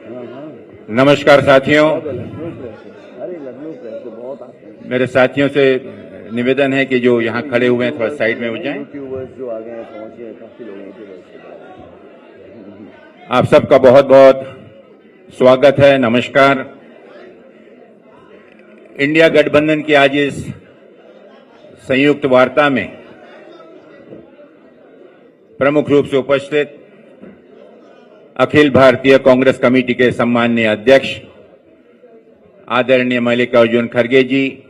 नमस्कार साथियों, मेरे साथियों से निवेदन है कि जो यहाँ खड़े हुए हैं थोड़ा साइड में हो जाएं। आप सबका बहुत बहुत स्वागत है, नमस्कार। इंडिया गठबंधन की आज इस संयुक्त वार्ता में प्रमुख रूप से उपस्थित अखिल भारतीय कांग्रेस कमेटी के सम्माननीय अध्यक्ष आदरणीय मल्लिकार्जुन खड़गे जी,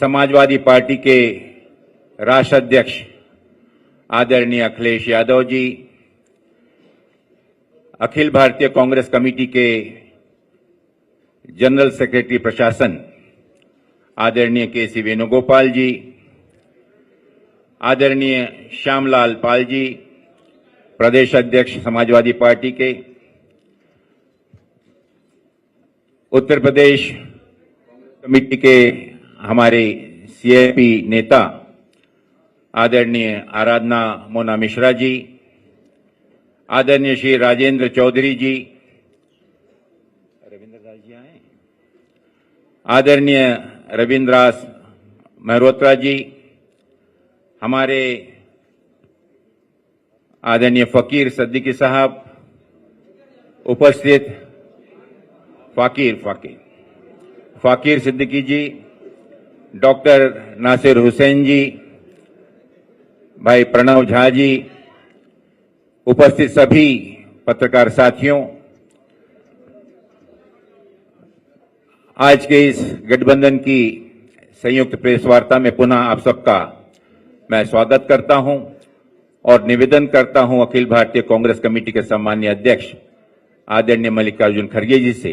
समाजवादी पार्टी के राष्ट्रीय अध्यक्ष आदरणीय अखिलेश यादव जी, अखिल भारतीय कांग्रेस कमेटी के जनरल सेक्रेटरी प्रशासन आदरणीय के.सी. वेणुगोपाल जी, आदरणीय श्यामलाल पाल जी, प्रदेश अध्यक्ष समाजवादी पार्टी के, उत्तर प्रदेश कमेटी के हमारे सीएपी नेता आदरणीय आराधना मोना मिश्रा जी, आदरणीय श्री राजेंद्र चौधरी जी, आदरणीय रविंद्रास मेहरोत्रा जी, हमारे आदरणीय फकीर सिद्दीकी साहब, उपस्थित फाकीर सिद्दीकी जी, डॉक्टर नासिर हुसैन जी, भाई प्रणव झा जी, उपस्थित सभी पत्रकार साथियों, आज के इस गठबंधन की संयुक्त प्रेस वार्ता में पुनः आप सबका मैं स्वागत करता हूं और निवेदन करता हूं अखिल भारतीय कांग्रेस कमेटी के सम्माननीय अध्यक्ष आदरणीय मल्लिकार्जुन खड़गे जी से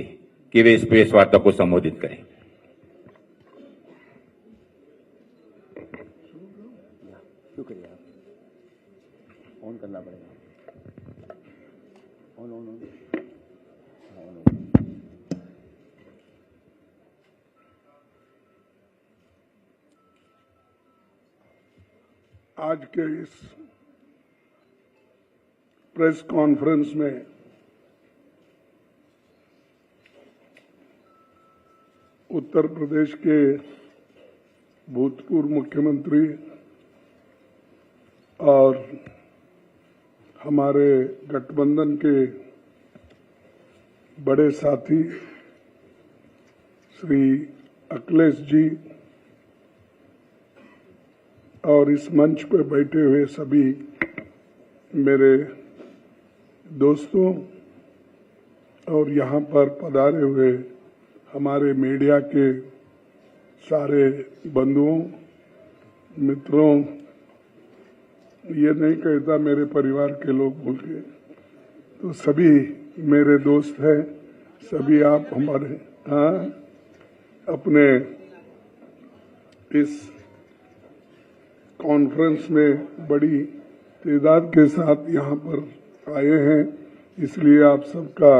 कि वे इस प्रेस वार्ता को संबोधित करें। शुक्रिया। ऑन करना पड़ेगा। ऑन। आज के इस प्रेस कॉन्फ्रेंस में उत्तर प्रदेश के भूतपूर्व मुख्यमंत्री और हमारे गठबंधन के बड़े साथी श्री अखिलेश जी और इस मंच पर बैठे हुए सभी मेरे दोस्तों और यहाँ पर पधारे हुए हमारे मीडिया के सारे बंधुओं मित्रों, ये नहीं कहता मेरे परिवार के लोग बोल के, तो सभी मेरे दोस्त हैं, सभी आप हमारे अपने इस कॉन्फ्रेंस में बड़ी तादाद के साथ यहाँ पर आए हैं, इसलिए आप सबका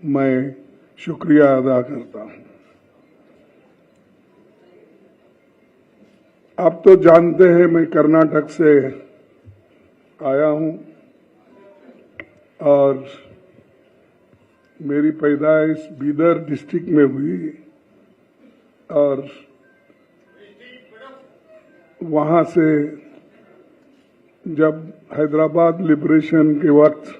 मैं शुक्रिया अदा करता हूँ। आप तो जानते हैं मैं कर्नाटक से आया हूँ और मेरी पैदाइश बीदर डिस्ट्रिक्ट में हुई और वहाँ से जब हैदराबाद लिबरेशन के वक्त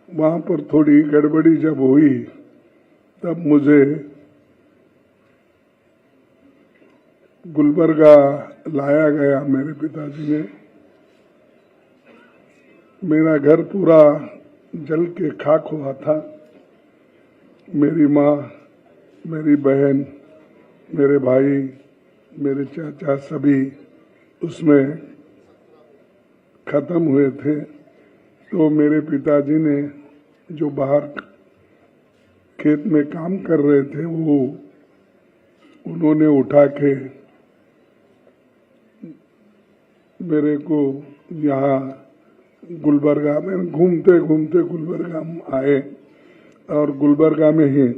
वहाँ पर थोड़ी गड़बड़ी जब हुई तब मुझे गुलबर्गा लाया गया मेरे पिताजी ने। मेरा घर पूरा जल के खाक हुआ था। मेरी माँ, मेरी बहन, मेरे भाई, मेरे चाचा सभी उसमें खत्म हुए थे। तो मेरे पिताजी ने जो बाहर खेत में काम कर रहे थे वो उन्होंने उठा के मेरे को यहाँ गुलबर्गा में घूमते घूमते गुलबर्गा में आए और गुलबर्गा में ही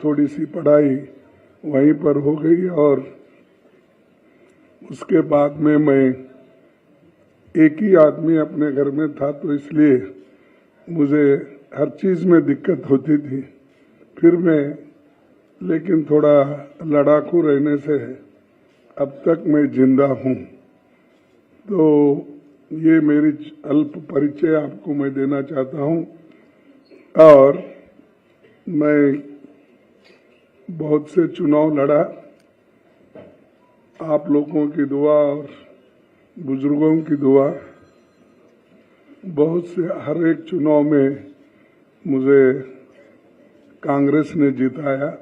थोड़ी सी पढ़ाई वहीं पर हो गई और उसके बाद में मैं एक ही आदमी अपने घर में था, तो इसलिए मुझे हर चीज में दिक्कत होती थी। फिर मैं लेकिन थोड़ा लड़ाकू रहने से अब तक मैं जिंदा हूं। तो ये मेरी अल्प परिचय आपको मैं देना चाहता हूं। और मैं बहुत से चुनाव लड़ा, आप लोगों की दुआ और बुजुर्गों की दुआ, बहुत से हर एक चुनाव में मुझे कांग्रेस ने जिताया।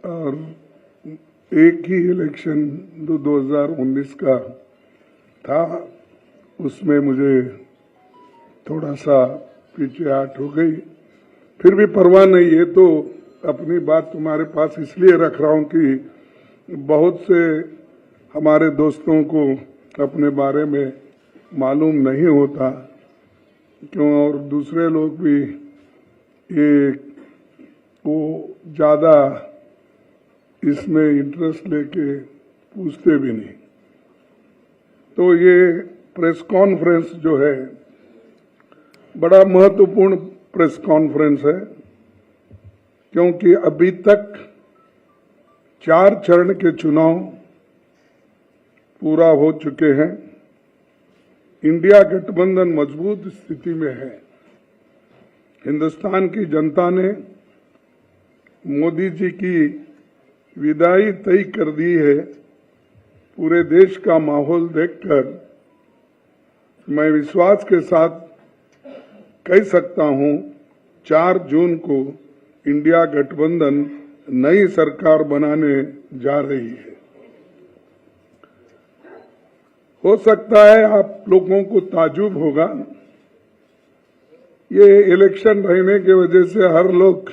और एक ही इलेक्शन 2019 का था, उसमें मुझे थोड़ा सा पीछे हट हो गई। फिर भी परवाह नहीं, ये तो अपनी बात तुम्हारे पास इसलिए रख रहा हूं कि बहुत से हमारे दोस्तों को अपने बारे में मालूम नहीं होता, क्यों, और दूसरे लोग भी ये वो ज्यादा इसमें इंटरेस्ट लेके पूछते भी नहीं। तो ये प्रेस कॉन्फ्रेंस जो है बड़ा महत्वपूर्ण प्रेस कॉन्फ्रेंस है, क्योंकि अभी तक 4 चरण के चुनाव पूरा हो चुके हैं। इंडिया गठबंधन मजबूत स्थिति में है। हिंदुस्तान की जनता ने मोदी जी की विदाई तय कर दी है। पूरे देश का माहौल देखकर मैं विश्वास के साथ कह सकता हूं, 4 जून को इंडिया गठबंधन नई सरकार बनाने जा रही है। हो सकता है आप लोगों को ताजुब होगा, ये इलेक्शन रहने की वजह से हर लोग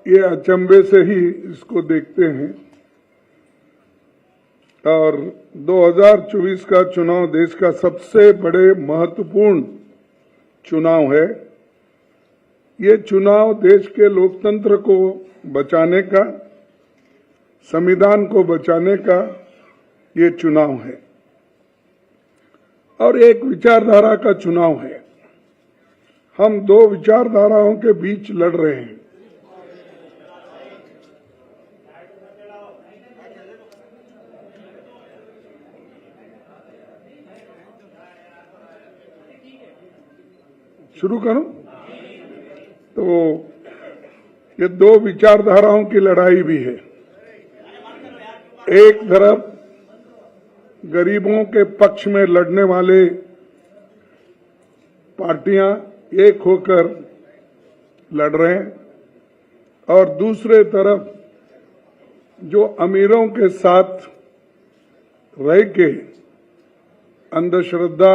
ये अचंभे से ही इसको देखते हैं। और 2024 का चुनाव देश का सबसे बड़े महत्वपूर्ण चुनाव है। ये चुनाव देश के लोकतंत्र को बचाने का, संविधान को बचाने का ये चुनाव है और एक विचारधारा का चुनाव है। हम 2 विचारधाराओं के बीच लड़ रहे हैं। शुरू करूं? तो ये 2 विचारधाराओं की लड़ाई भी है। एक तरफ गरीबों के पक्ष में लड़ने वाले पार्टियां एक होकर लड़ रहे हैं, और दूसरे तरफ जो अमीरों के साथ रह के अंधश्रद्धा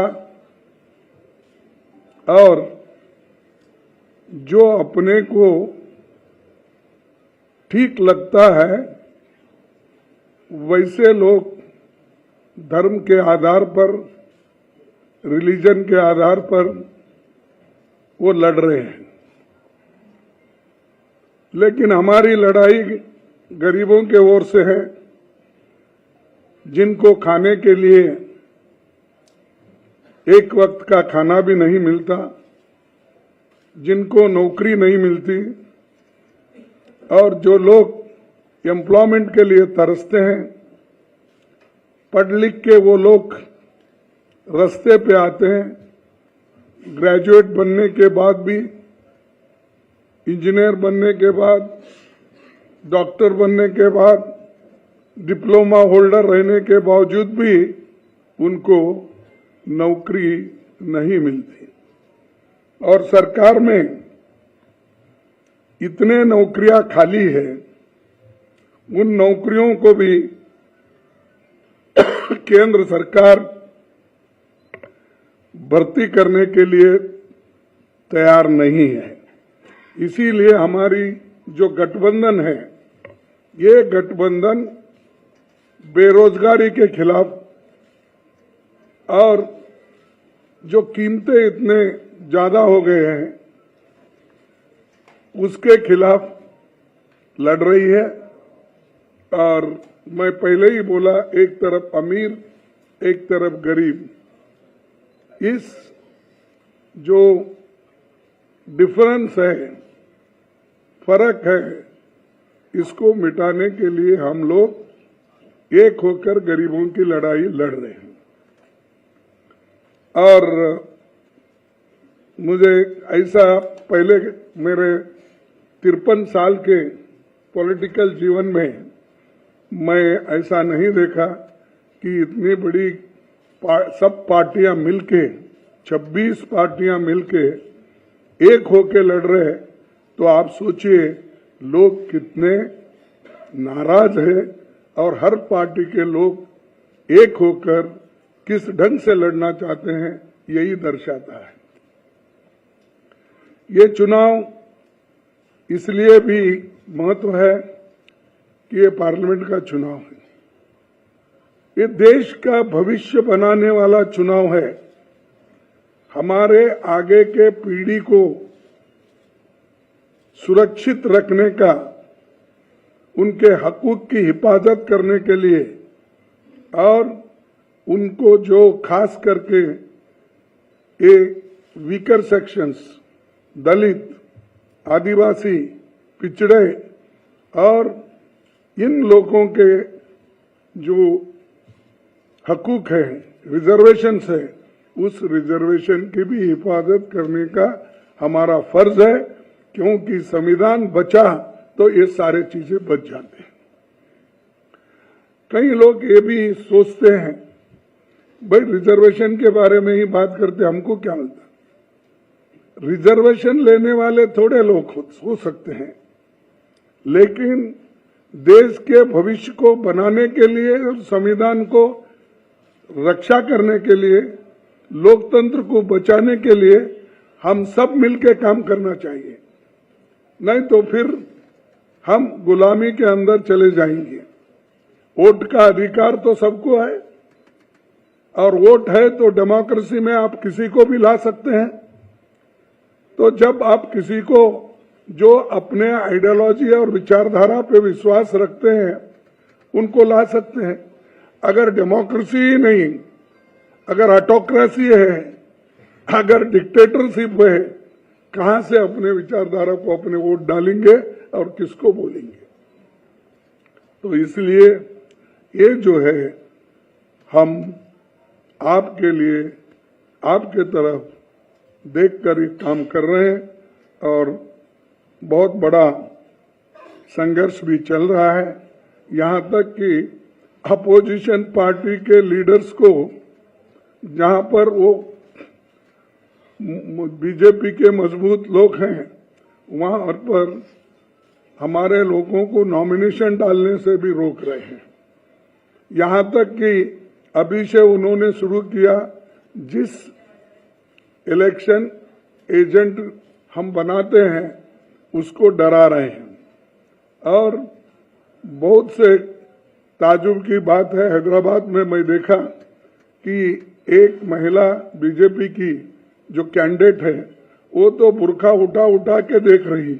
और जो अपने को ठीक लगता है वैसे लोग धर्म के आधार पर, रिलीजन के आधार पर वो लड़ रहे हैं। लेकिन हमारी लड़ाई गरीबों के ओर से है, जिनको खाने के लिए एक वक्त का खाना भी नहीं मिलता, जिनको नौकरी नहीं मिलती, और जो लोग एम्प्लॉयमेंट के लिए तरसते हैं। पढ़ लिख के वो लोग रास्ते पे आते हैं, ग्रेजुएट बनने के बाद भी, इंजीनियर बनने के बाद, डॉक्टर बनने के बाद, डिप्लोमा होल्डर रहने के बावजूद भी उनको नौकरी नहीं मिलती। और सरकार में इतने नौकरियां खाली है, उन नौकरियों को भी केंद्र सरकार भर्ती करने के लिए तैयार नहीं है। इसीलिए हमारी जो गठबंधन है, ये गठबंधन बेरोजगारी के खिलाफ और जो कीमतें इतने ज्यादा हो गए हैं उसके खिलाफ लड़ रही है। और मैं पहले ही बोला, एक तरफ अमीर एक तरफ गरीब, इस जो डिफरेंस है, फर्क है, इसको मिटाने के लिए हम लोग एक होकर गरीबों की लड़ाई लड़ रहे हैं। और मुझे ऐसा पहले मेरे 53 साल के पॉलिटिकल जीवन में मैं ऐसा नहीं देखा कि इतनी बड़ी सब पार्टियां मिलके, 26 पार्टियां मिलके एक होके लड़ रहे हैं। तो आप सोचिए लोग कितने नाराज हैं और हर पार्टी के लोग एक होकर किस ढंग से लड़ना चाहते हैं, यही दर्शाता है। ये चुनाव इसलिए भी महत्व है कि ये पार्लियामेंट का चुनाव है, ये देश का भविष्य बनाने वाला चुनाव है। हमारे आगे के पीढ़ी को सुरक्षित रखने का, उनके हकूक की हिफाजत करने के लिए और उनको जो खास करके ये वीकर सेक्शंस, दलित, आदिवासी, पिछड़े और इन लोगों के जो हकूक है, रिजर्वेशंस है, उस रिजर्वेशन की भी हिफाजत करने का हमारा फर्ज है, क्योंकि संविधान बचा तो ये सारे चीजें बच जाते हैं। कई लोग ये भी सोचते हैं, भाई रिजर्वेशन के बारे में ही बात करते, हमको क्या मिलता। रिजर्वेशन लेने वाले थोड़े लोग हो सकते हैं, लेकिन देश के भविष्य को बनाने के लिए और संविधान को रक्षा करने के लिए, लोकतंत्र को बचाने के लिए हम सब मिलकर काम करना चाहिए, नहीं तो फिर हम गुलामी के अंदर चले जाएंगे। वोट का अधिकार तो सबको है और वोट है तो डेमोक्रेसी में आप किसी को भी ला सकते हैं। तो जब आप किसी को जो अपने आइडियोलॉजी और विचारधारा पे विश्वास रखते हैं उनको ला सकते हैं। अगर डेमोक्रेसी ही नहीं, अगर ऑटोक्रेसी है, अगर डिक्टेटरशिप है, कहां से अपने विचारधारा को अपने वोट डालेंगे और किसको बोलेंगे। तो इसलिए ये जो है हम आपके लिए, आपके तरफ देखकर ये काम कर रहे हैं और बहुत बड़ा संघर्ष भी चल रहा है। यहां तक कि अपोजिशन पार्टी के लीडर्स को, जहां पर वो बीजेपी के मजबूत लोग हैं, वहां पर हमारे लोगों को नॉमिनेशन डालने से भी रोक रहे हैं। यहां तक कि अभी से उन्होंने शुरू किया, जिस इलेक्शन एजेंट हम बनाते हैं उसको डरा रहे हैं। और बहुत से ताजुब की बात है, हैदराबाद में मैं देखा कि एक महिला बीजेपी की जो कैंडिडेट है वो तो बुर्खा उठा उठा के देख रही,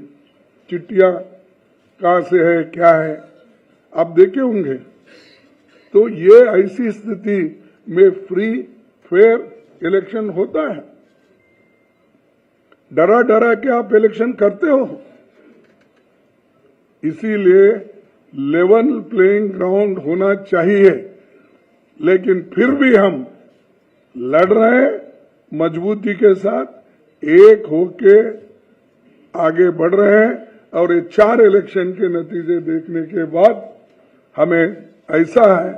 चिट्ठियां कहां से है, क्या है, आप देखे होंगे। तो ये ऐसी स्थिति में फ्री फेयर इलेक्शन होता है? डरा डरा के आप इलेक्शन करते हो। इसीलिए लेवल प्लेइंग ग्राउंड होना चाहिए, लेकिन फिर भी हम लड़ रहे हैं मजबूती के साथ, एक होके आगे बढ़ रहे हैं। और ये 4 इलेक्शन के नतीजे देखने के बाद हमें ऐसा है,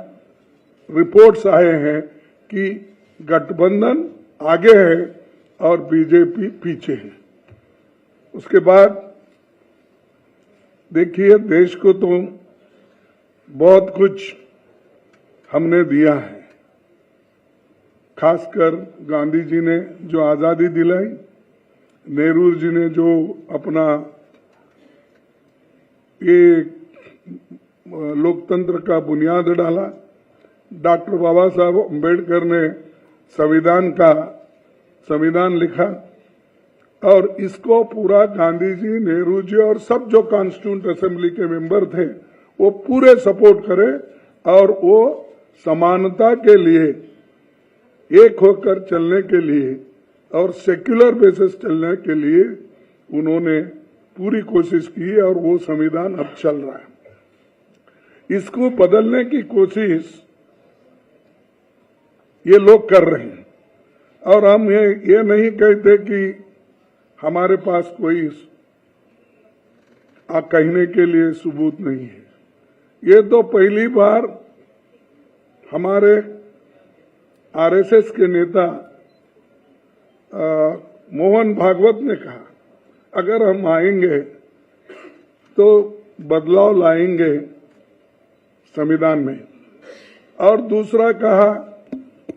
रिपोर्ट्स आए हैं कि गठबंधन आगे है और बीजेपी पीछे है। उसके बाद देखिए, देश को तो बहुत कुछ हमने दिया है, खासकर गांधी जी ने जो आजादी दिलाई, नेहरू जी ने जो अपना ये लोकतंत्र का बुनियाद डाला, डॉक्टर बाबा साहब अम्बेडकर ने संविधान लिखा, और इसको पूरा गांधी जी, नेहरू जी और सब जो कॉन्स्टिट्यूंट असेंबली के मेंबर थे वो पूरे सपोर्ट करे और वो समानता के लिए, एक होकर चलने के लिए और सेक्युलर बेसिस चलने के लिए उन्होंने पूरी कोशिश की और वो संविधान अब चल रहा है। इसको बदलने की कोशिश ये लोग कर रहे हैं और हम ये नहीं कहते कि हमारे पास कोई कहने के लिए सबूत नहीं है। ये तो पहली बार हमारे आरएसएस के नेता मोहन भागवत ने कहा, अगर हम आएंगे तो बदलाव लाएंगे संविधान में। और दूसरा कहा,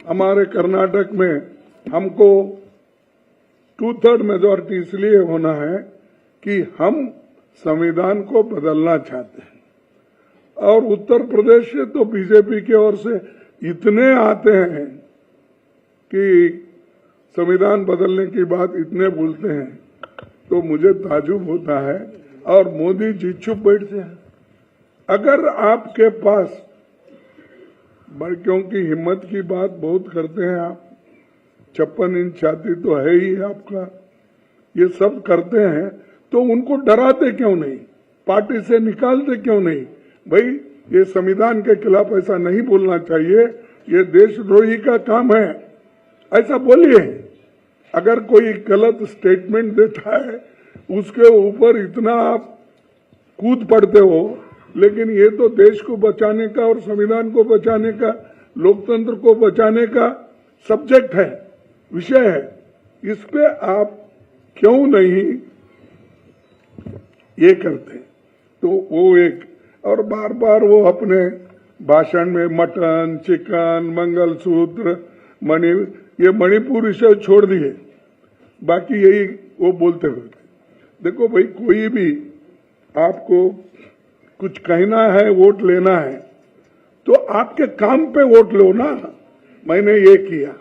हमारे कर्नाटक में हमको 2/3 मेजॉरिटी इसलिए होना है कि हम संविधान को बदलना चाहते हैं। और उत्तर प्रदेश से तो बीजेपी की ओर से इतने आते हैं कि संविधान बदलने की बात इतने बोलते हैं, तो मुझे ताजुब होता है। और मोदी जी चुप बैठते हैं। अगर आपके पास, क्योंकि हिम्मत की बात बहुत करते हैं आप, 56 इंच छाती तो है ही आपका, ये सब करते हैं, तो उनको डराते क्यों नहीं, पार्टी से निकालते क्यों नहीं? भाई ये संविधान के खिलाफ ऐसा नहीं बोलना चाहिए, ये देशद्रोही का काम है, ऐसा बोलिए। अगर कोई गलत स्टेटमेंट देता है उसके ऊपर इतना आप कूद पड़ते हो, लेकिन ये तो देश को बचाने का और संविधान को बचाने का, लोकतंत्र को बचाने का सब्जेक्ट है, विषय है। इस पे आप क्यों नहीं ये करते? तो वो एक, और बार बार वो अपने भाषण में मटन, चिकन, मंगलसूत्र, ये मणिपुर विषय छोड़ दिए, बाकी यही वो बोलते हुए। देखो भाई, कोई भी आपको कुछ कहना है, वोट लेना है, तो आपके काम पे वोट लो ना। मैंने ये किया,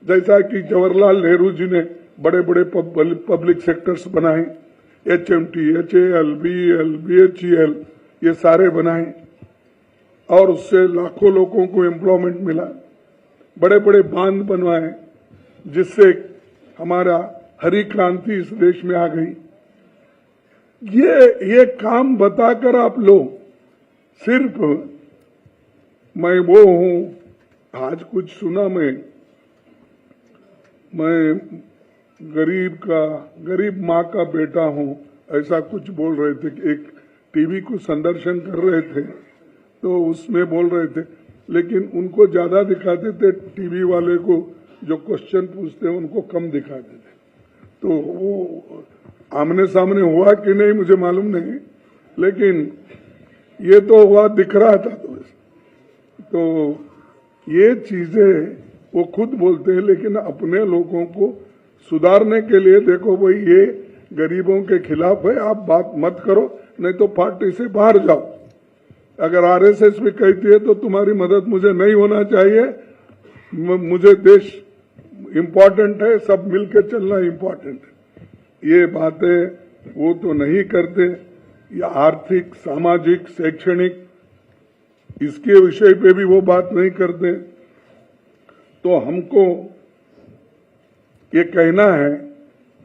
जैसा कि जवाहरलाल नेहरू जी ने बड़े बड़े पब्लिक सेक्टर्स बनाए, HMT, HAL, BEL, BHEL, ये सारे बनाए और उससे लाखों लोगों को एम्प्लॉयमेंट मिला। बड़े बड़े बांध बनवाए जिससे हमारा हरी क्रांति इस देश में आ गई। ये काम बताकर आप लोग सिर्फ मैं वो हूं, आज कुछ सुना मैं गरीब माँ का बेटा हूं, ऐसा कुछ बोल रहे थे। एक टीवी को संदर्शन कर रहे थे तो उसमें बोल रहे थे, लेकिन उनको ज्यादा दिखाते थे, टीवी वाले को जो क्वेश्चन पूछते हैं उनको कम दिखाते थे। तो वो आमने सामने हुआ कि नहीं मुझे मालूम नहीं, लेकिन ये तो हुआ, दिख रहा था। तो ये चीजें वो खुद बोलते हैं, लेकिन अपने लोगों को सुधारने के लिए देखो भाई, ये गरीबों के खिलाफ है, आप बात मत करो, नहीं तो पार्टी से बाहर जाओ। अगर आरएसएस भी कहती है तो तुम्हारी मदद मुझे नहीं होना चाहिए, मुझे देश इम्पोर्टेंट है, सब मिलकर चलना इम्पोर्टेंट है। ये बातें वो तो नहीं करते। या आर्थिक, सामाजिक, शैक्षणिक, इसके विषय पे भी वो बात नहीं करते। तो हमको ये कहना है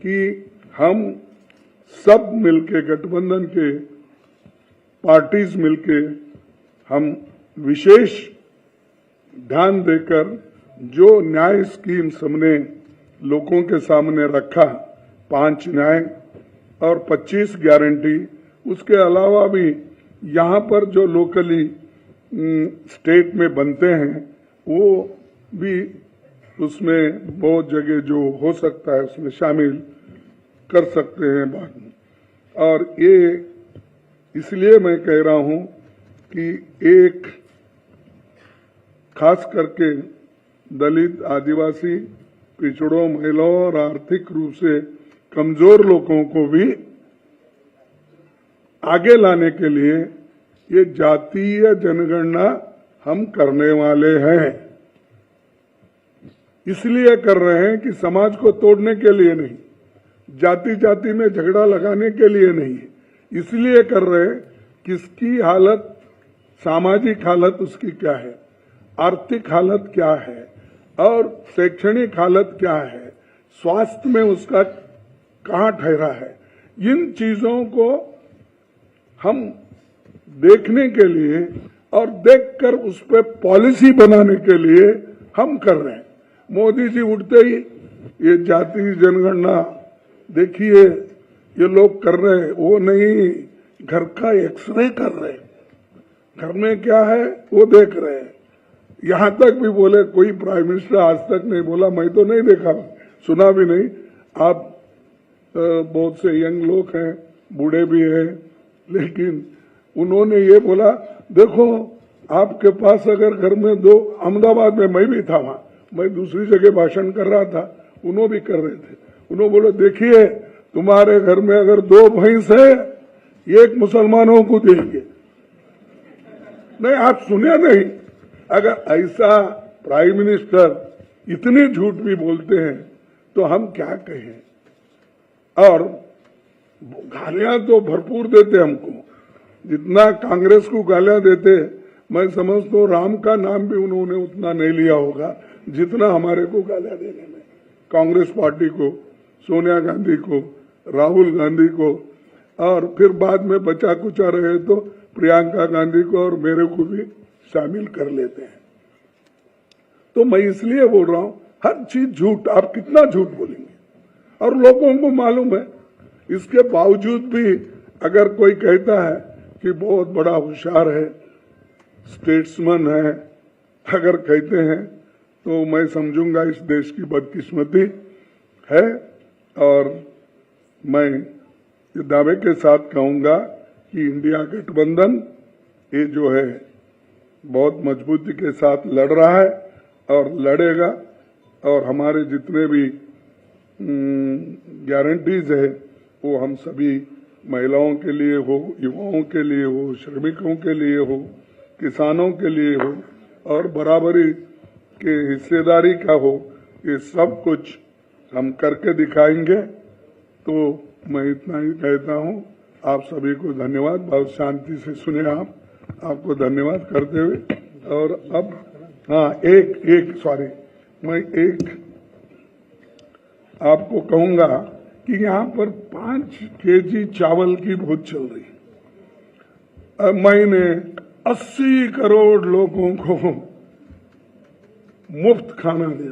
कि हम सब मिलके, गठबंधन के पार्टीज मिलके, हम विशेष ध्यान देकर जो न्याय स्कीम्स हमने लोगों के सामने रखा, 5 न्याय और 25 गारंटी, उसके अलावा भी यहाँ पर जो लोकली स्टेट में बनते हैं वो भी उसमें बहुत जगह जो हो सकता है उसमें शामिल कर सकते हैं बाद में। और ये इसलिए मैं कह रहा हूं कि एक खास करके दलित, आदिवासी, पिछड़ों, महिलाओं और आर्थिक रूप से कमजोर लोगों को भी आगे लाने के लिए ये जातीय जनगणना हम करने वाले हैं। इसलिए कर रहे हैं कि समाज को तोड़ने के लिए नहीं, जाति जाति में झगड़ा लगाने के लिए नहीं, इसलिए कर रहे हैं किसकी हालत सामाजिक हालत उसकी क्या है, आर्थिक हालत क्या है और शैक्षणिक हालत क्या है, स्वास्थ्य में उसका कहाँ ठहरा है, इन चीजों को हम देखने के लिए और देखकर उस पर पॉलिसी बनाने के लिए हम कर रहे हैं। मोदी जी उठते ही ये जाति जनगणना देखिए ये लोग कर रहे हैं, वो नहीं, घर का एक्सरे कर रहे हैं, घर में क्या है वो देख रहे हैं। यहां तक भी बोले, कोई प्राइम मिनिस्टर आज तक नहीं बोला, मैं तो नहीं देखा, सुना भी नहीं। आप बहुत से यंग लोग हैं, बूढ़े भी हैं, लेकिन उन्होंने ये बोला, देखो आपके पास अगर घर में दो, अहमदाबाद में मैं भी था वहां, मैं दूसरी जगह भाषण कर रहा था, उन्होंने भी कर रहे थे, उन्होंने बोला देखिए तुम्हारे घर में अगर 2 भैंस है, एक मुसलमानों को देंगे। नहीं, आप सुने नहीं। अगर ऐसा प्राइम मिनिस्टर इतने झूठ भी बोलते हैं तो हम क्या कहें। और गालियां तो भरपूर देते हमको, जितना कांग्रेस को गालियां देते, मैं समझता हूँ राम का नाम भी उन्होंने उतना नहीं लिया होगा जितना हमारे को गालियां देने में। कांग्रेस पार्टी को, सोनिया गांधी को, राहुल गांधी को, और फिर बाद में बचा कुचा रहे तो प्रियंका गांधी को और मेरे को भी शामिल कर लेते हैं। तो मैं इसलिए बोल रहा हूं, हर चीज झूठ, आप कितना झूठ बोलेंगे। और लोगों को मालूम है, इसके बावजूद भी अगर कोई कहता है कि बहुत बड़ा होशियार है, स्टेट्समैन है, अगर कहते हैं तो मैं समझूंगा इस देश की बदकिस्मती है। और मैं ये दावे के साथ कहूंगा कि इंडिया गठबंधन ये जो है बहुत मजबूती के साथ लड़ रहा है और लड़ेगा, और हमारे जितने भी गारंटीज है वो हम सभी महिलाओं के लिए हो, युवाओं के लिए हो, श्रमिकों के लिए हो, किसानों के लिए हो और बराबरी के हिस्सेदारी का हो, ये सब कुछ हम करके दिखाएंगे। तो मैं इतना ही कहता हूँ, आप सभी को धन्यवाद, बहुत शांति से सुने आपको धन्यवाद करते हुए। और अब हाँ, मैं एक आपको कहूंगा कि यहाँ पर 5 केजी चावल की भूख चल रही है। मैंने 80 करोड़ लोगों को मुफ्त खाना दे,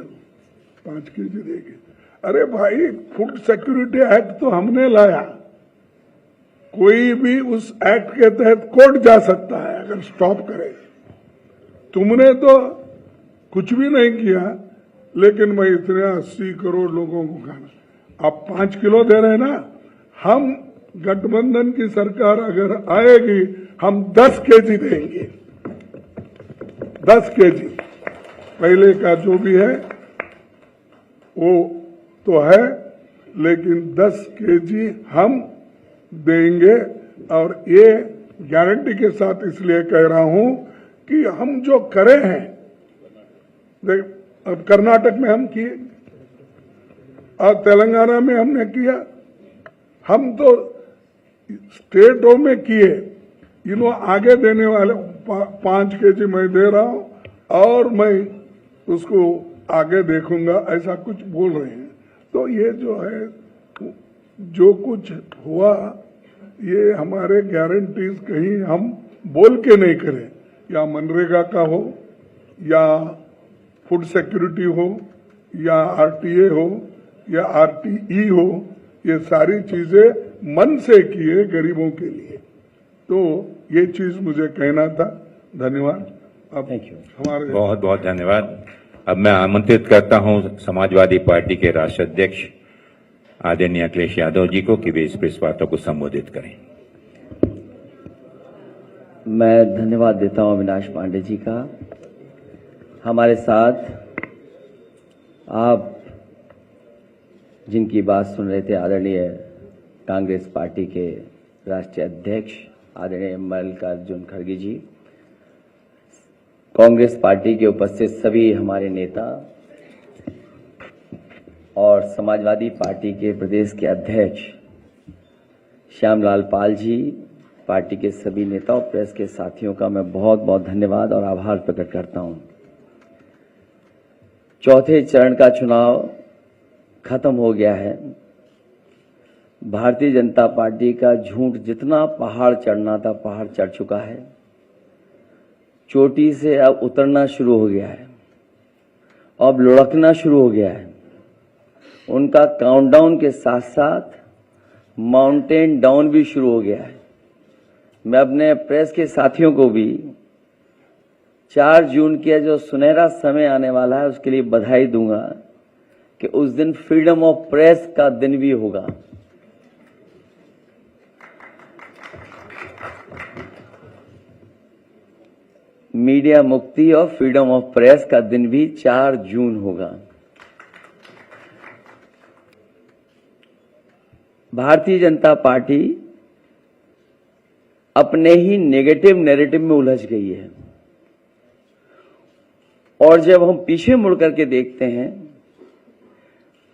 5 केजी देंगे। अरे भाई, फूड सिक्योरिटी एक्ट तो हमने लाया, कोई भी उस एक्ट के तहत कोर्ट जा सकता है अगर स्टॉप करे। तुमने तो कुछ भी नहीं किया, लेकिन मैं इतने 80 करोड़ लोगों को खाना, आप 5 किलो दे रहे हैं ना। हम गठबंधन की सरकार अगर आएगी, हम 10 केजी देंगे, 10 केजी। पहले का जो भी है वो तो है, लेकिन 10 केजी हम देंगे। और ये गारंटी के साथ इसलिए कह रहा हूं कि हम जो करे हैं, अब कर्नाटक में हम किए और तेलंगाना में हमने किया, हम तो स्टेटों में किए। इन्हों आगे देने वाले 5 केजी मैं दे रहा हूं और मैं उसको आगे देखूंगा, ऐसा कुछ बोल रहे हैं। तो ये जो है, जो कुछ हुआ, ये हमारे गारंटीज कहीं हम बोल के नहीं करें, या मनरेगा का हो, या फूड सिक्योरिटी हो, या आरटीए हो, या आरटीई हो, ये सारी चीजें मन से किए गरीबों के लिए। तो ये चीज मुझे कहना था। धन्यवाद। अब हमारे बहुत बहुत धन्यवाद। अब मैं आमंत्रित करता हूं समाजवादी पार्टी के राष्ट्रीय अध्यक्ष आदरणीय अखिलेश यादव जी को कि वे इस प्रेस वार्ता को संबोधित करें। मैं धन्यवाद देता हूं अविनाश पांडे जी का। हमारे साथ आप जिनकी बात सुन रहे थे, आदरणीय कांग्रेस पार्टी के राष्ट्रीय अध्यक्ष आदरणीय मल्लिकार्जुन खड़गे जी, कांग्रेस पार्टी के उपस्थित सभी हमारे नेता और समाजवादी पार्टी के प्रदेश के अध्यक्ष श्यामलाल पाल जी, पार्टी के सभी नेताओं, प्रेस के साथियों का मैं बहुत बहुत धन्यवाद और आभार प्रकट करता हूं। चौथे चरण का चुनाव खत्म हो गया है। भारतीय जनता पार्टी का झूठ जितना पहाड़ चढ़ना था, पहाड़ चढ़ चुका है। चोटी से अब उतरना शुरू हो गया है, अब लुढ़कना शुरू हो गया है। उनका काउंटडाउन के साथ साथ माउंटेन डाउन भी शुरू हो गया है। मैं अपने प्रेस के साथियों को भी 4 जून के जो सुनहरा समय आने वाला है उसके लिए बधाई दूंगा कि उस दिन फ्रीडम ऑफ प्रेस का दिन भी होगा। मीडिया मुक्ति और फ्रीडम ऑफ प्रेस का दिन भी 4 जून होगा। भारतीय जनता पार्टी अपने ही नेगेटिव नैरेटिव में उलझ गई है और जब हम पीछे मुड़ करके देखते हैं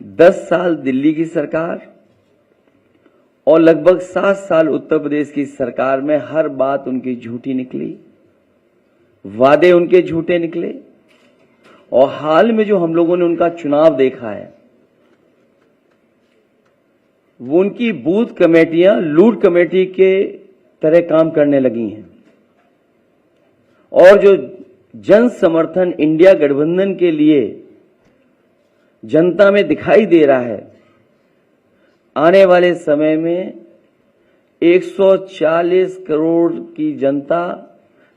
10 साल दिल्ली की सरकार और लगभग 7 साल उत्तर प्रदेश की सरकार में हर बात उनकी झूठी निकली, वादे उनके झूठे निकले। और हाल में जो हम लोगों ने उनका चुनाव देखा है वो उनकी बूथ कमेटियां लूट कमेटी के तरह काम करने लगी हैं और जो जन समर्थन इंडिया गठबंधन के लिए जनता में दिखाई दे रहा है, आने वाले समय में 140 करोड़ की जनता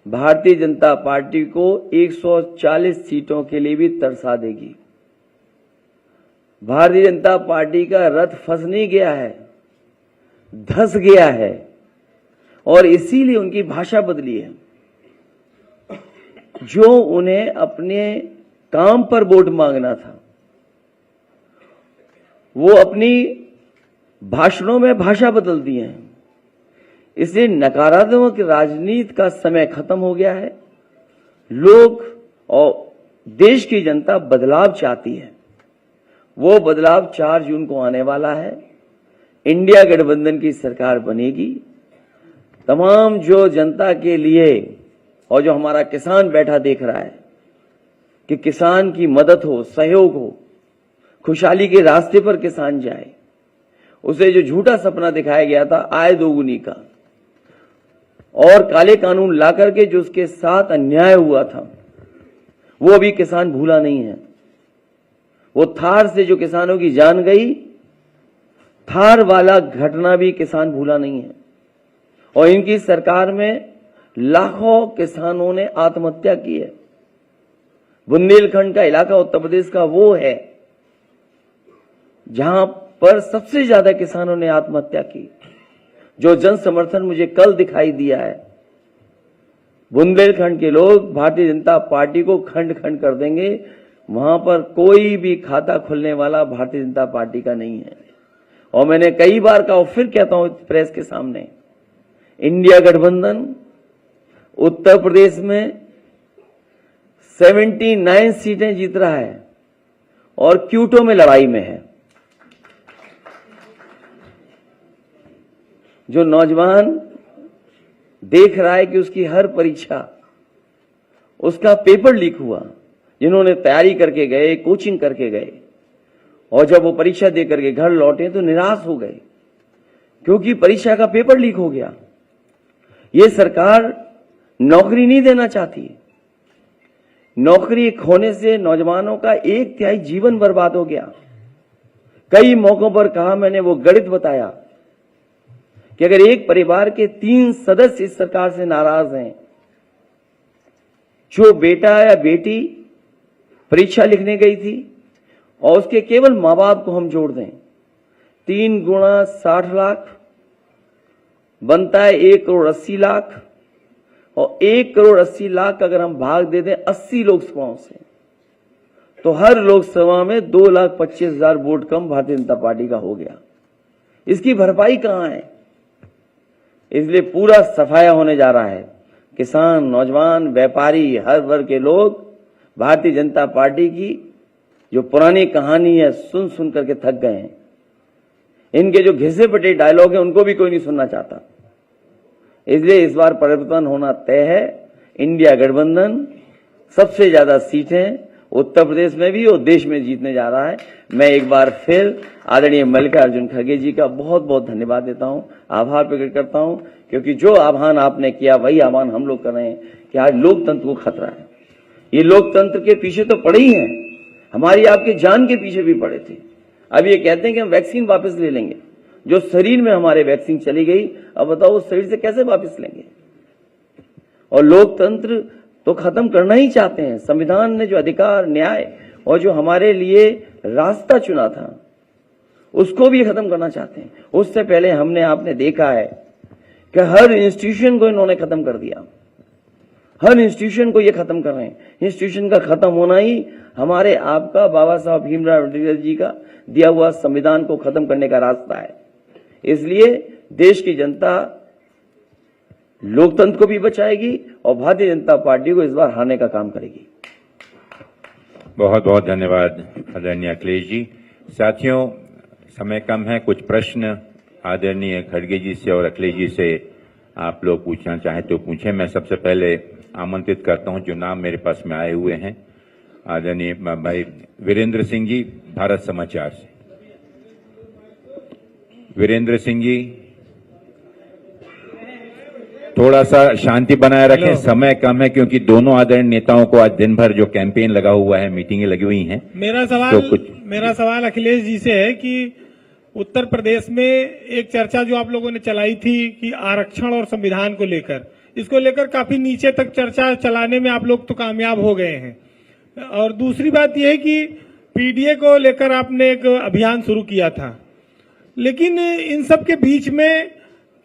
भारतीय जनता पार्टी को 140 सीटों के लिए भी तरसा देगी। भारतीय जनता पार्टी का रथ फंस नहीं गया है, धंस गया है और इसीलिए उनकी भाषा बदली है। जो उन्हें अपने काम पर वोट मांगना था वो अपनी भाषणों में भाषा बदल दी है। इसलिए नकारात्मक राजनीति का समय खत्म हो गया है। लोग और देश की जनता बदलाव चाहती है। वो बदलाव 4 जून को आने वाला है। इंडिया गठबंधन की सरकार बनेगी। तमाम जो जनता के लिए और जो हमारा किसान बैठा देख रहा है कि किसान की मदद हो, सहयोग हो, खुशहाली के रास्ते पर किसान जाए, उसे जो झूठा सपना दिखाया गया था आय दोगुनी का और काले कानून ला करके जो उसके साथ अन्याय हुआ था वो अभी किसान भूला नहीं है। वो थार से जो किसानों की जान गई, थार वाला घटना भी किसान भूला नहीं है। और इनकी सरकार में लाखों किसानों ने आत्महत्या की है। बुंदेलखंड का इलाका उत्तर प्रदेश का वो है जहां पर सबसे ज्यादा किसानों ने आत्महत्या की। जो जन समर्थन मुझे कल दिखाई दिया है, बुंदेलखंड के लोग भारतीय जनता पार्टी को खंड खंड कर देंगे। वहां पर कोई भी खाता खुलने वाला भारतीय जनता पार्टी का नहीं है। और मैंने कई बार कहा और फिर कहता हूं प्रेस के सामने, इंडिया गठबंधन उत्तर प्रदेश में 79 सीटें जीत रहा है और क्यूटो में लड़ाई में है। जो नौजवान देख रहा है कि उसकी हर परीक्षा, उसका पेपर लीक हुआ, जिन्होंने तैयारी करके गए, कोचिंग करके गए और जब वो परीक्षा दे करके घर लौटे तो निराश हो गए क्योंकि परीक्षा का पेपर लीक हो गया। ये सरकार नौकरी नहीं देना चाहती। नौकरी खोने से नौजवानों का 1/3 जीवन बर्बाद हो गया। कई मौकों पर कहा मैंने, वो गणित बताया कि अगर एक परिवार के 3 सदस्य इस सरकार से नाराज हैं, जो बेटा या बेटी परीक्षा लिखने गई थी और उसके केवल मां बाप को हम जोड़ दें, 3 गुणा 60 लाख बनता है 1,80,00,000 और 1,80,00,000 अगर हम भाग दे दें 80 लोकसभाओं से तो हर लोकसभा में 2,25,000 वोट कम भारतीय जनता पार्टी का हो गया। इसकी भरपाई कहां है? इसलिए पूरा सफाया होने जा रहा है। किसान, नौजवान, व्यापारी, हर वर्ग के लोग भारतीय जनता पार्टी की जो पुरानी कहानी है सुन सुन करके थक गए हैं। इनके जो घिसे पिटे डायलॉग हैं उनको भी कोई नहीं सुनना चाहता। इसलिए इस बार परिवर्तन होना तय है। इंडिया गठबंधन सबसे ज्यादा सीटें उत्तर प्रदेश में भी और देश में जीतने जा रहा है। मैं एक बार फिर आदरणीय मल्लिकार्जुन खड़गे जी का बहुत बहुत धन्यवाद देता हूं, आभार प्रकट करता हूं, क्योंकि जो आह्वान आपने किया वही आह्वान हम लोग कर रहे हैं कि आज लोकतंत्र को खतरा है। ये लोकतंत्र के पीछे तो पड़े ही हैं, हमारी आपकी जान के पीछे भी पड़े थे। अब ये कहते हैं कि हम वैक्सीन वापस ले लेंगे। जो शरीर में हमारे वैक्सीन चली गई, अब बताओ उस शरीर से कैसे वापस लेंगे। और लोकतंत्र तो खत्म करना ही चाहते हैं। संविधान ने जो अधिकार, न्याय और जो हमारे लिए रास्ता चुना था उसको भी खत्म करना चाहते हैं। उससे पहले हमने आपने देखा है कि हर इंस्टीट्यूशन को इन्होंने खत्म कर दिया। हर इंस्टीट्यूशन को ये खत्म कर रहे हैं। इंस्टीट्यूशन का खत्म होना ही हमारे आपका बाबा साहब भीमराव अम्बेडकर जी का दिया हुआ संविधान को खत्म करने का रास्ता है। इसलिए देश की जनता लोकतंत्र को भी बचाएगी और भारतीय जनता पार्टी को इस बार हारने का काम करेगी। बहुत बहुत धन्यवाद आदरणीय अखिलेश जी। साथियों, समय कम है, कुछ प्रश्न आदरणीय खड़गे जी से और अखिलेश जी से आप लोग पूछना चाहें तो पूछें। मैं सबसे पहले आमंत्रित करता हूं जो नाम मेरे पास में आए हुए हैं, आदरणीय भाई वीरेंद्र सिंह जी, भारत समाचार से। वीरेंद्र सिंह जी, थोड़ा सा शांति बनाए रखें, समय कम है क्योंकि दोनों आदरणीय नेताओं को आज दिन भर जो कैंपेन लगा हुआ है, मीटिंगें लगी हुई हैं। मेरा सवाल अखिलेश जी से है कि उत्तर प्रदेश में एक चर्चा जो आप लोगों ने चलाई थी कि आरक्षण और संविधान को लेकर, इसको लेकर काफी नीचे तक चर्चा चलाने में आप लोग तो कामयाब हो गए हैं। और दूसरी बात यह है कि पीडीए को लेकर आपने एक अभियान शुरू किया था, लेकिन इन सब के बीच में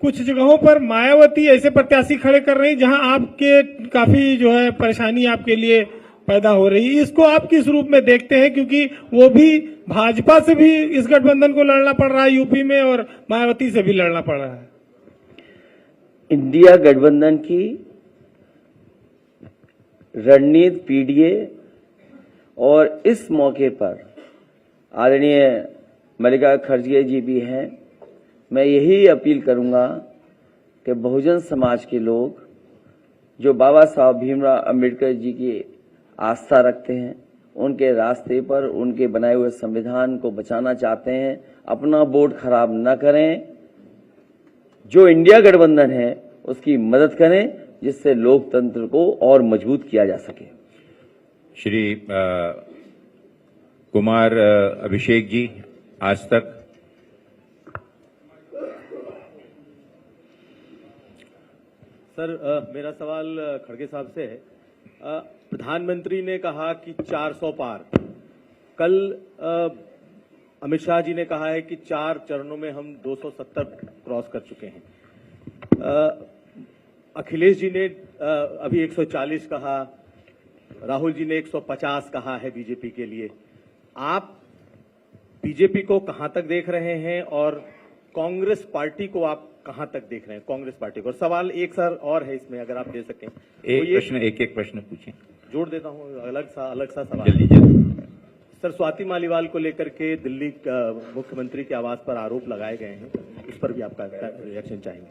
कुछ जगहों पर मायावती ऐसे प्रत्याशी खड़े कर रही जहां आपके काफी जो है परेशानी आपके लिए पैदा हो रही है। इसको आप किस रूप में देखते हैं, क्योंकि वो भी भाजपा से भी इस गठबंधन को लड़ना पड़ रहा है यूपी में और मायावती से भी लड़ना पड़ रहा है। इंडिया गठबंधन की रणनीति पीडीए और इस मौके पर आदरणीय मल्लिका खड़गे जी भी हैं। मैं यही अपील करूंगा कि बहुजन समाज के लोग जो बाबा साहब भीमराव अम्बेडकर जी की आस्था रखते हैं, उनके रास्ते पर उनके बनाए हुए संविधान को बचाना चाहते हैं, अपना वोट खराब न करें। जो इंडिया गठबंधन है उसकी मदद करें, जिससे लोकतंत्र को और मजबूत किया जा सके। श्री कुमार अभिषेक जी, आज तक। सर, मेरा सवाल खड़गे साहब से है। प्रधानमंत्री ने कहा कि 400 पार, कल अमित शाह जी ने कहा है कि 4 चरणों में हम 270 क्रॉस कर चुके हैं। अखिलेश जी ने अभी 140 कहा, राहुल जी ने 150 कहा है बीजेपी के लिए। आप बीजेपी को कहां तक देख रहे हैं और कांग्रेस पार्टी को आप कहां तक देख रहे हैं, कांग्रेस पार्टी को? और सवाल एक सर और है इसमें, अगर आप दे सकें। एक प्रश्न पूछें। जोड़ देता हूं, अलग सा सवाल। जल्दी जल्दी। सर, स्वाति मालीवाल को लेकर के दिल्ली मुख्यमंत्री के आवास पर आरोप लगाए गए हैं, उस पर भी आपका रिएक्शन चाहेंगे।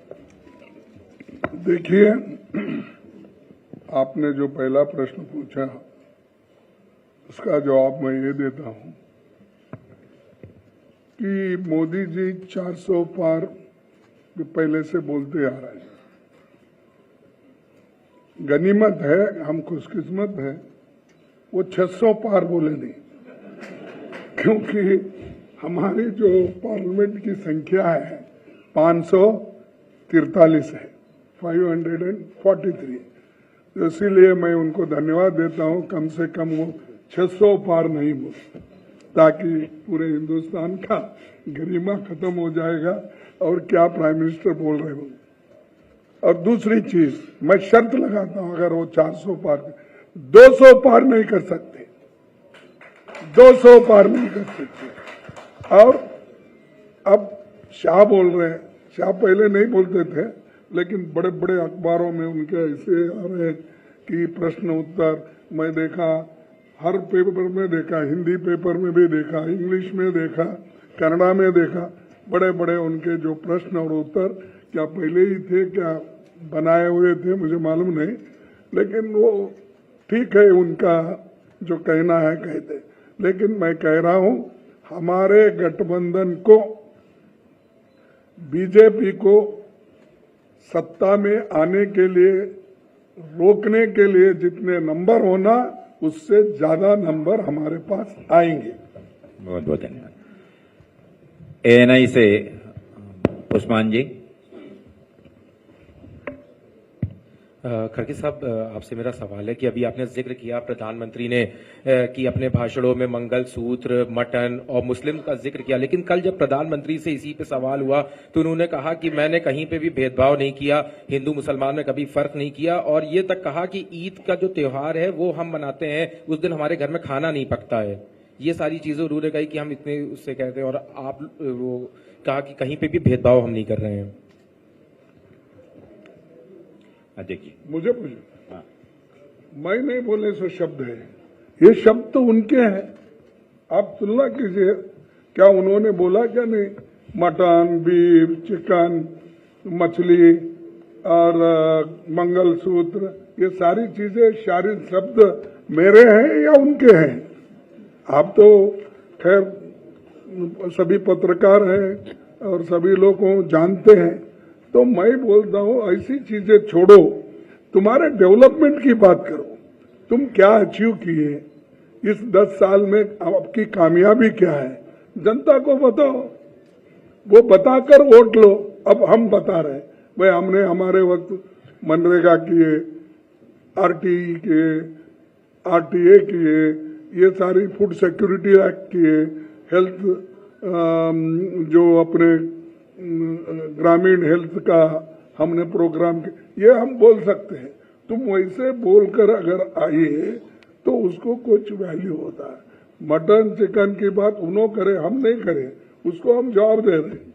देखिए, आपने जो पहला प्रश्न पूछा उसका जवाब मैं ये देता हूं कि मोदी जी 400 पार पहले से बोलते आ रहे हैं। गनीमत है, हम खुशकिस्मत हैं, वो 600 पार बोले नहीं, क्योंकि हमारी जो पार्लियामेंट की संख्या है 543 है, 543। तो इसीलिए मैं उनको धन्यवाद देता हूं, कम से कम वो 600 पार नहीं बोले, ताकि पूरे हिंदुस्तान का गरिमा खत्म हो जाएगा और क्या प्राइम मिनिस्टर बोल रहे हो। और दूसरी चीज, मैं शर्त लगाता हूं, अगर वो 400 पार 200 पार नहीं कर सकते, 200 पार नहीं कर सकते। और अब शाह बोल रहे हैं, शाह पहले नहीं बोलते थे, लेकिन बड़े बड़े अखबारों में उनके ऐसे आ रहे हैं कि प्रश्न उत्तर, मैं देखा हर पेपर में देखा, हिंदी पेपर में भी देखा, इंग्लिश में देखा, कन्नड़ा में देखा, बड़े बड़े उनके जो प्रश्न और उत्तर क्या पहले ही थे, क्या बनाए हुए थे, मुझे मालूम नहीं, लेकिन वो ठीक है, उनका जो कहना है कहते। लेकिन मैं कह रहा हूं, हमारे गठबंधन को, बीजेपी को सत्ता में आने के लिए, रोकने के लिए जितने नंबर होना, उससे ज्यादा नंबर हमारे पास आएंगे। बहुत बहुत धन्यवाद। एएनआई से उस्मान जी। खड़गे साहब, आपसे मेरा सवाल है कि अभी आपने जिक्र किया प्रधानमंत्री ने कि अपने भाषणों में मंगलसूत्र, मटन और मुस्लिम का जिक्र किया, लेकिन कल जब प्रधानमंत्री से इसी पे सवाल हुआ तो उन्होंने कहा कि मैंने कहीं पे भी भेदभाव नहीं किया, हिंदू मुसलमान में कभी फर्क नहीं किया, और ये तक कहा कि ईद का जो त्योहार है वो हम मनाते हैं, उस दिन हमारे घर में खाना नहीं पकता है। ये सारी चीजें उन्होंने कही कि हम इतने उससे कहते हैं, और आप वो कहा कि कहीं पे भी भेदभाव हम नहीं कर रहे हैं। देखिए, मुझे पूछो, मैं नहीं बोले सो शब्द है, ये शब्द तो उनके हैं, आप तुलना कीजिए। क्या उन्होंने बोला क्या नहीं? मटन, बीफ, चिकन, मछली और मंगलसूत्र, ये सारी चीजें, सारे शब्द मेरे हैं या उनके हैं? आप तो खैर सभी पत्रकार हैं और सभी लोग को जानते हैं, तो मैं बोलता हूं ऐसी चीजें छोड़ो, तुम्हारे डेवलपमेंट की बात करो। तुम क्या अचीव किए इस 10 साल में, आपकी कामयाबी क्या है, जनता को बताओ, वो बताकर वोट लो। अब हम बता रहे, भाई हमने हमारे वक्त मनरेगा किए, आरटीई किए, आरटीए किए, ये सारी फूड सिक्योरिटी एक्ट किए, हेल्थ जो अपने ग्रामीण हेल्थ का हमने प्रोग्राम ये हम बोल सकते हैं। तुम वैसे बोलकर अगर आइए तो उसको कुछ वैल्यू होता है। मटन चिकन की बात उन्होंने करे, हम नहीं करे, उसको हम जवाब दे रहे हैं।